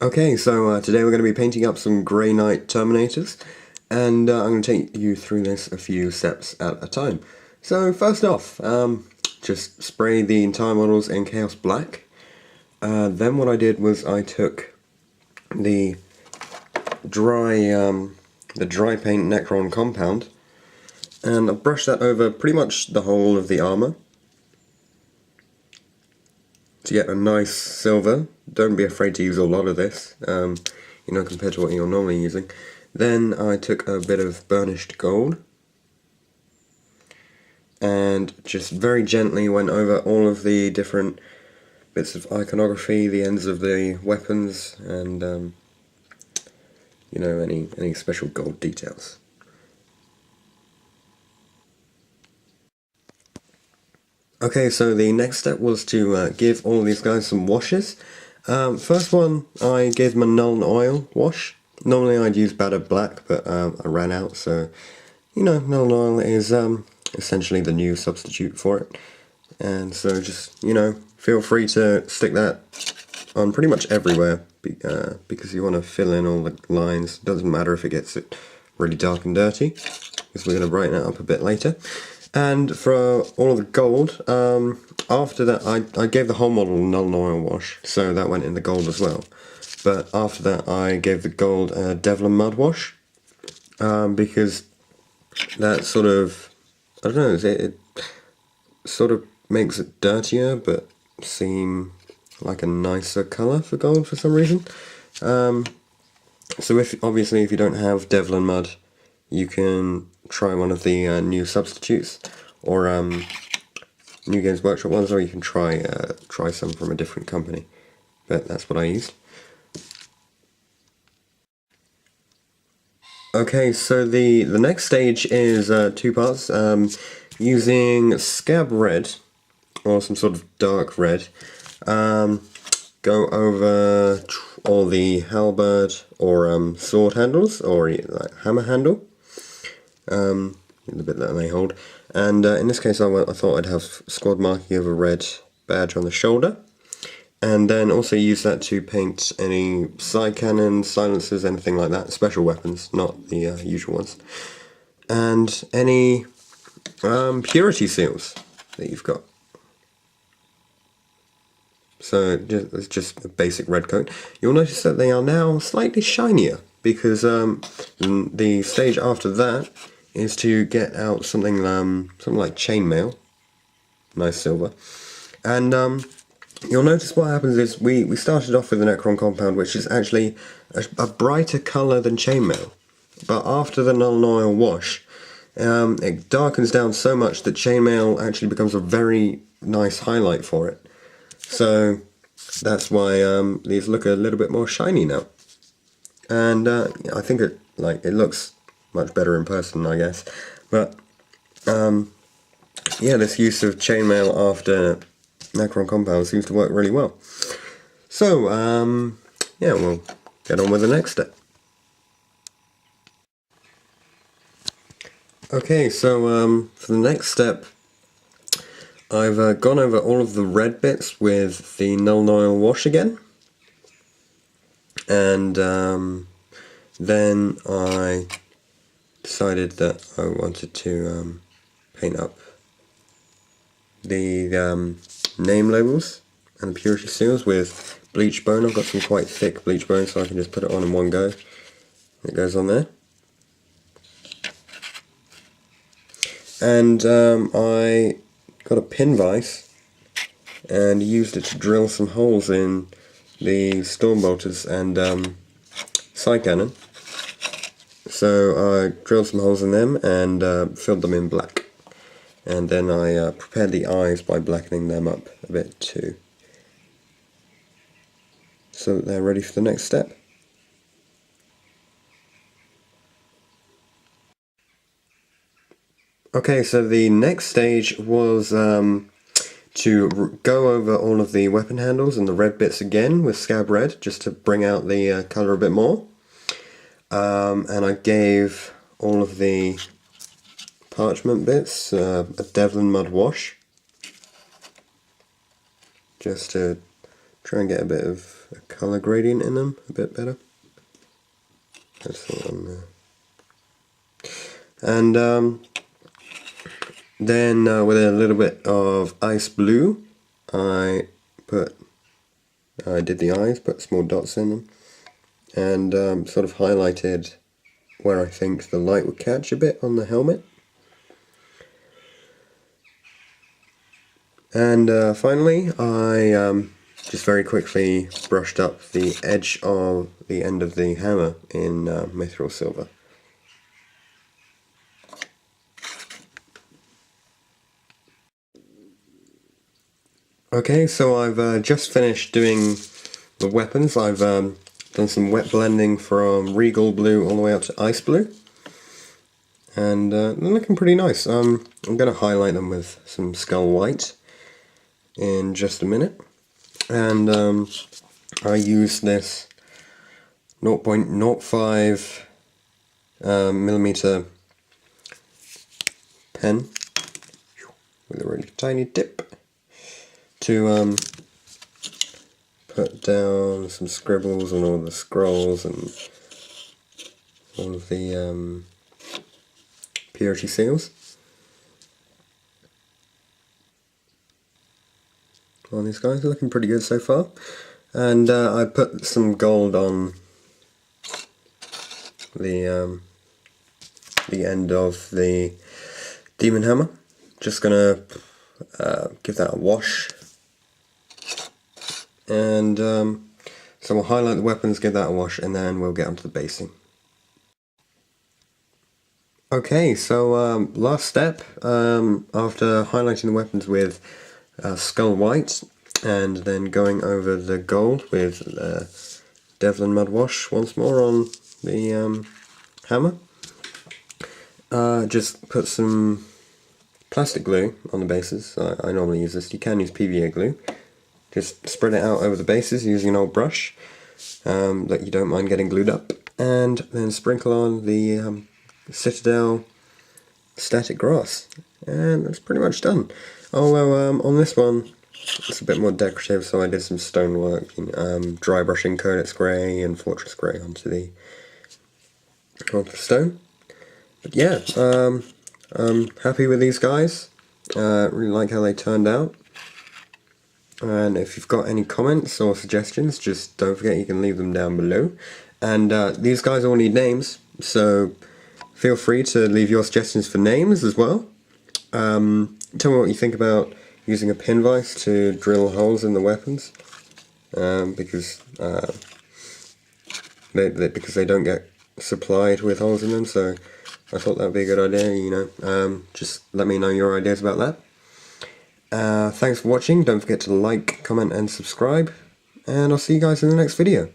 Okay, so today we're going to be painting up some Grey Knight Terminators, and I'm going to take you through this a few steps at a time. So first off, just spray the entire models in Chaos Black. Then what I did was I took the dry paint Necron compound, and I brushed that over pretty much the whole of the armour to get a nice silver. Don't be afraid to use a lot of this, compared to what you're normally using. Then I took a bit of burnished gold and just very gently went over all of the different bits of iconography, the ends of the weapons, and any special gold details. Okay, so the next step was to give all of these guys some washes. First one, I gave them a Null Oil wash. Normally I'd use Batter Black, but I ran out, so, Null Oil is essentially the new substitute for it. And so just, feel free to stick that on pretty much everywhere, because you want to fill in all the lines. Doesn't matter if it gets it really dark and dirty, because we're going to brighten it up a bit later. And for all of the gold, after that I gave the whole model Null Oil wash, so that went in the gold as well. But after that I gave the gold a Devlin Mud wash, because that sort of, I don't know, it sort of makes it dirtier but seem like a nicer colour for gold for some reason. So obviously if you don't have Devlin Mud, you can try one of the new substitutes, or New Games Workshop ones, or you can try some from a different company, but that's what I used. Okay, so the next stage is two parts, using Scab Red, or some sort of dark red. Go over all the halberd or sword handles, or like hammer handle, the bit that they hold, and in this case I thought I'd have squad marking of a red badge on the shoulder, and then also use that to paint any side cannons, silencers, anything like that, special weapons, not the usual ones, and any purity seals that you've got. So it's just a basic red coat. You'll notice that they are now slightly shinier, because the stage after that is to get out something like chainmail, nice silver, and you'll notice what happens is we started off with the Necron compound, which is actually a brighter colour than chainmail, but after the Null Oil wash, it darkens down so much that chainmail actually becomes a very nice highlight for it. So that's why these look a little bit more shiny now, and I think it looks much better in person, I guess. But yeah, this use of chainmail after Necron compound seems to work really well. So yeah, we'll get on with the next step. Okay, so for the next step, I've gone over all of the red bits with the Null Oil wash again, and then I decided that I wanted to paint up the name labels and the purity seals with bleach bone. I've got some quite thick bleach bone, so I can just put it on in one go. It goes on there. And I got a pin vise and used it to drill some holes in the storm bolters and side cannon. So I drilled some holes in them and filled them in black, and then I prepared the eyes by blackening them up a bit too, so that they're ready for the next step. Okay, so the next stage was to go over all of the weapon handles and the red bits again with Scab Red, just to bring out the colour a bit more. And I gave all of the parchment bits a Devlin Mud wash, just to try and get a bit of a colour gradient in them a bit better. That's the one there. And then with a little bit of ice blue, I did the eyes, put small dots in them, and sort of highlighted where I think the light would catch a bit on the helmet. And finally, I just very quickly brushed up the edge of the end of the hammer in mithril silver. Okay, so I've just finished doing the weapons. I've done some wet blending from regal blue all the way up to ice blue, and they're looking pretty nice. I'm going to highlight them with some skull white in just a minute, and I use this 0.05 millimeter pen with a really tiny tip to put down some scribbles on all the scrolls and all of the purity seals. Well, these guys are looking pretty good so far, and I put some gold on the end of the demon hammer. Just gonna give that a wash, and so we'll highlight the weapons, give that a wash, and then we'll get onto the basing. Okay, so last step, after highlighting the weapons with skull white and then going over the gold with Devlin mud wash once more on the hammer, just put some plastic glue on the bases. I normally use this. You can use PVA glue. Just spread it out over the bases using an old brush that you don't mind getting glued up, and then sprinkle on the Citadel static grass, and that's pretty much done. Although on this one it's a bit more decorative, so I did some stonework, dry brushing Codex Grey and Fortress Grey onto the stone. But yeah, I'm happy with these guys. Really like how they turned out. And if you've got any comments or suggestions, just don't forget you can leave them down below. And these guys all need names, so feel free to leave your suggestions for names as well. Tell me what you think about using a pin vise to drill holes in the weapons, because they don't get supplied with holes in them, so I thought that would be a good idea, just let me know your ideas about that. Thanks for watching, don't forget to like, comment and subscribe, and I'll see you guys in the next video.